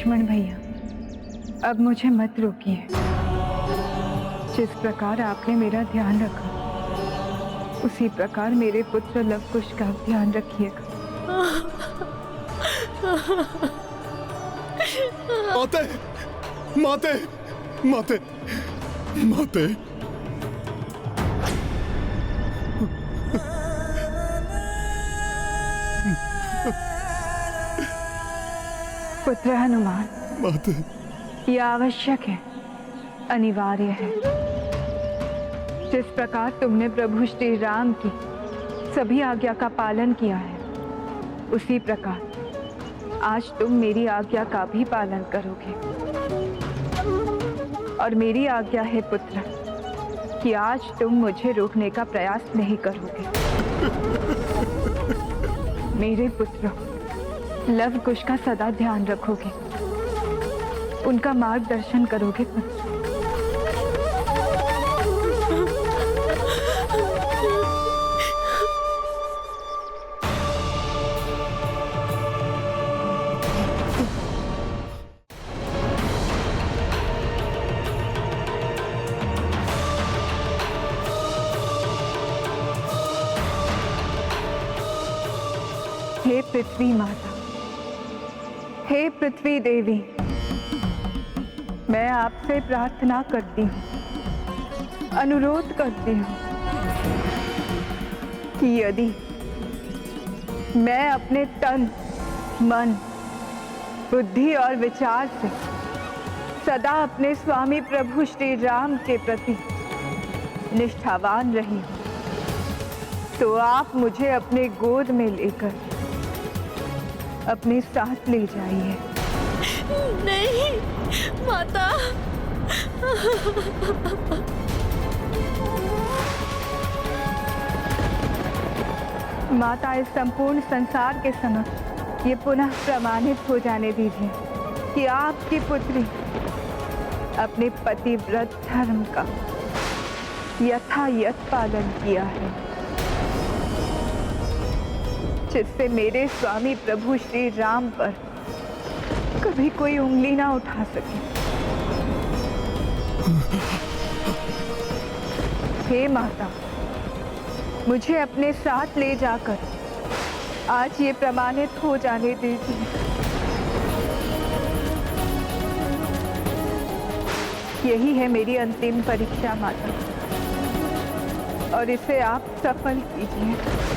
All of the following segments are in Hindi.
लक्ष्मण भैया, अब मुझे मत रोकिए। जिस प्रकार आपने मेरा ध्यान रखा, उसी प्रकार मेरे पुत्र लवकुश का ध्यान रखिएगा। माते, माते, माते, माते। पुत्र हनुमान, माते, यह आवश्यक है, अनिवार्य है। जिस प्रकार तुमने प्रभु श्री राम की सभी आज्ञा का पालन किया है, उसी प्रकार आज तुम मेरी आज्ञा का भी पालन करोगे। और मेरी आज्ञा है पुत्र कि आज तुम मुझे रोकने का प्रयास नहीं करोगे। मेरे पुत्र लवकुश का सदा ध्यान रखोगे, उनका मार्गदर्शन करोगे पुत्र। हे पृथ्वी माता, हे पृथ्वी देवी, मैं आपसे प्रार्थना करती हूँ, अनुरोध करती हूँ कि यदि मैं अपने तन, मन, बुद्धि और विचार से सदा अपने स्वामी प्रभु श्री राम के प्रति निष्ठावान रही हूँ, तो आप मुझे अपने गोद में लेकर अपने साथ ले जाइए। नहीं माता। माता, इस संपूर्ण संसार के समक्ष ये पुनः प्रमाणित हो जाने दीजिए कि आपकी पुत्री अपने पतिव्रत धर्म का यथायथ पालन किया है, जिससे मेरे स्वामी प्रभु श्री राम पर कभी कोई उंगली ना उठा सके। हे माता, मुझे अपने साथ ले जाकर आज ये प्रमाणित हो जाने दीजिए। यही है मेरी अंतिम परीक्षा माता, और इसे आप सफल कीजिए।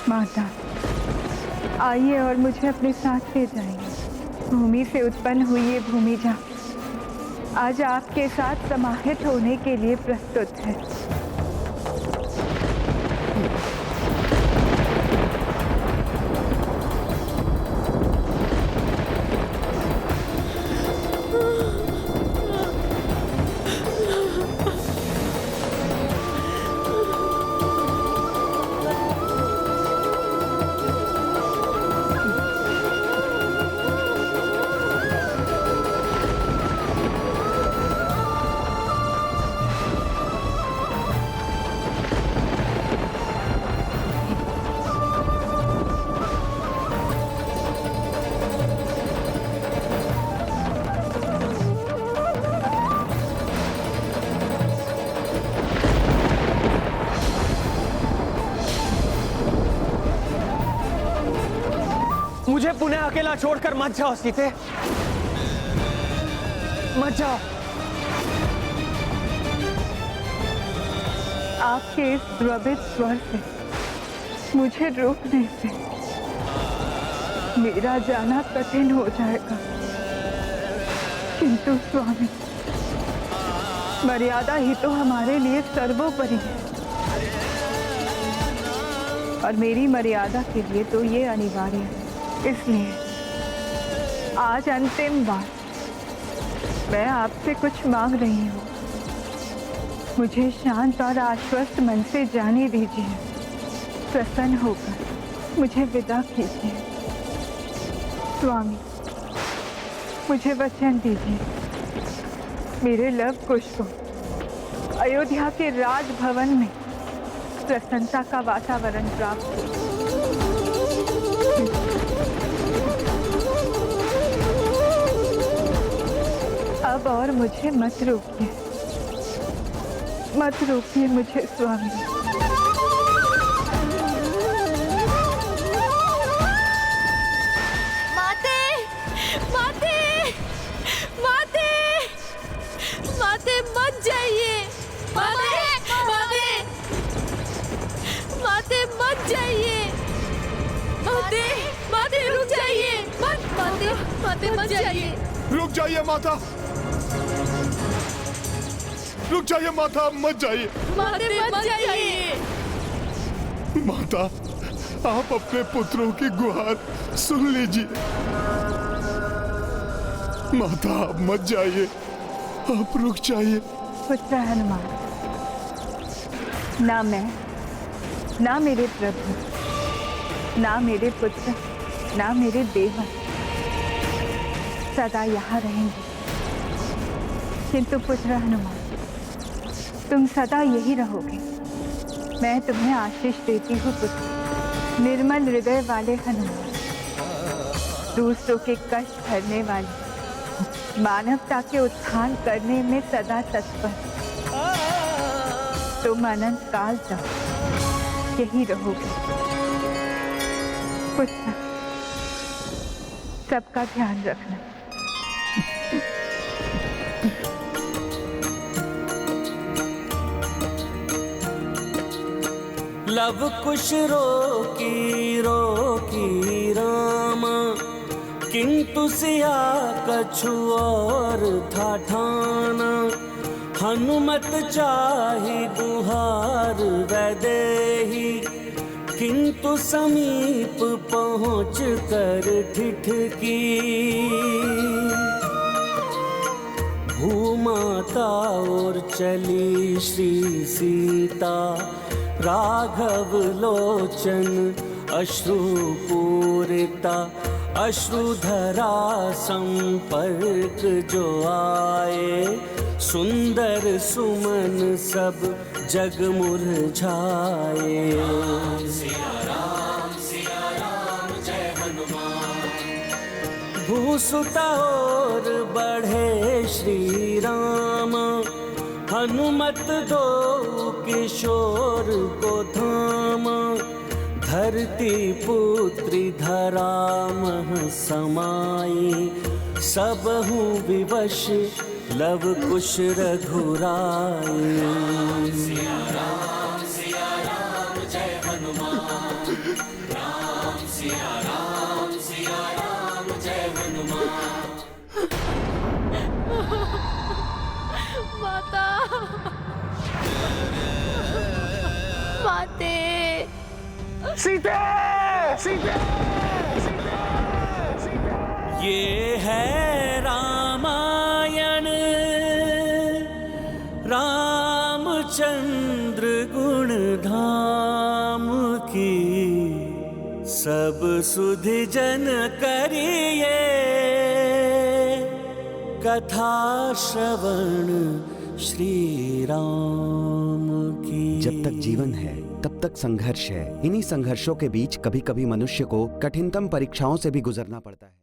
माता, आइए और मुझे अपने साथ ले जाइए। भूमि से उत्पन्न हुई ये भूमिजा आज आपके साथ समाहित होने के लिए प्रस्तुत है। मुझे पुनः अकेला छोड़कर मत जाओ सीते, मत जाओ। आपके इस द्रवित स्वर से मुझे रोकने से मेरा जाना कठिन हो जाएगा, किंतु स्वामी, मर्यादा ही तो हमारे लिए सर्वोपरि है, और मेरी मर्यादा के लिए तो ये अनिवार्य है। इसलिए आज अंतिम बार मैं आपसे कुछ मांग रही हूँ। मुझे शांत और आश्वस्त मन से जाने दीजिए। प्रसन्न होकर मुझे विदा कीजिए। स्वामी, मुझे वचन दीजिए, मेरे लव कुश को अयोध्या के राजभवन में प्रसन्नता का वातावरण प्राप्त हो। अब और मुझे मत रोकिए, मत रोकिए मुझे स्वामी। माते, माते, माते, माते मत जाइए। माते, माते, माते मत जाइए। माते, माते रुक जाइए। मत, माते, माते मत जाइए। रुक जाइए माता, रुक जाइए माता, मत जाइए। माते मत जाइए। माता, आप अपने पुत्रों की गुहार सुन लीजिए। माता, आप मत जाइए, आप रुक जाइए। पुत्र हनुमान, ना मैं, ना मेरे प्रभु, ना मेरे पुत्र, ना मेरे देवर सदा यहाँ रहेंगे। किंतु पुत्र हनुमान, तुम सदा यही रहोगे। मैं तुम्हें आशीष देती हूँ पुत्र। निर्मल हृदय वाले हनुमान, दूसरों के कष्ट हरने वाले, मानवता के उत्थान करने में सदा तत्पर, तुम अनंत काल तक यही रहोगे। पुत्र, सबका ध्यान रखना। लव कुश रोकी रोकी रामा, किंतु सिया कछु और था ठाना। हनुमत चाहि गुहार वैदेही, किंतु समीप पहुँच कर ठिठकी। भूमाता और चली श्री सीता, राघव लोचन अश्रुपूरिता। अश्रुधरा संपर्क जो आए, सुंदर सुमन सब जग मुरझाए। भूसुता और बढ़े श्री राम, हनुमत दो किशोर को थामा। धरती पुत्री धरा मह समाई, सबहु विवश लव कुश रघुराई। सिया राम जय हनुमान। राम सिया राम जय हनुमान। माता, माते, सीते, सीते, ये है रामायण, रामचंद्र गुण धाम की। सब सुधि जन करिए, कथा श्रवण श्री राम की। जब तक जीवन है तब तक संघर्ष है। इन्हीं संघर्षों के बीच कभी कभी मनुष्य को कठिनतम परीक्षाओं से भी गुजरना पड़ता है।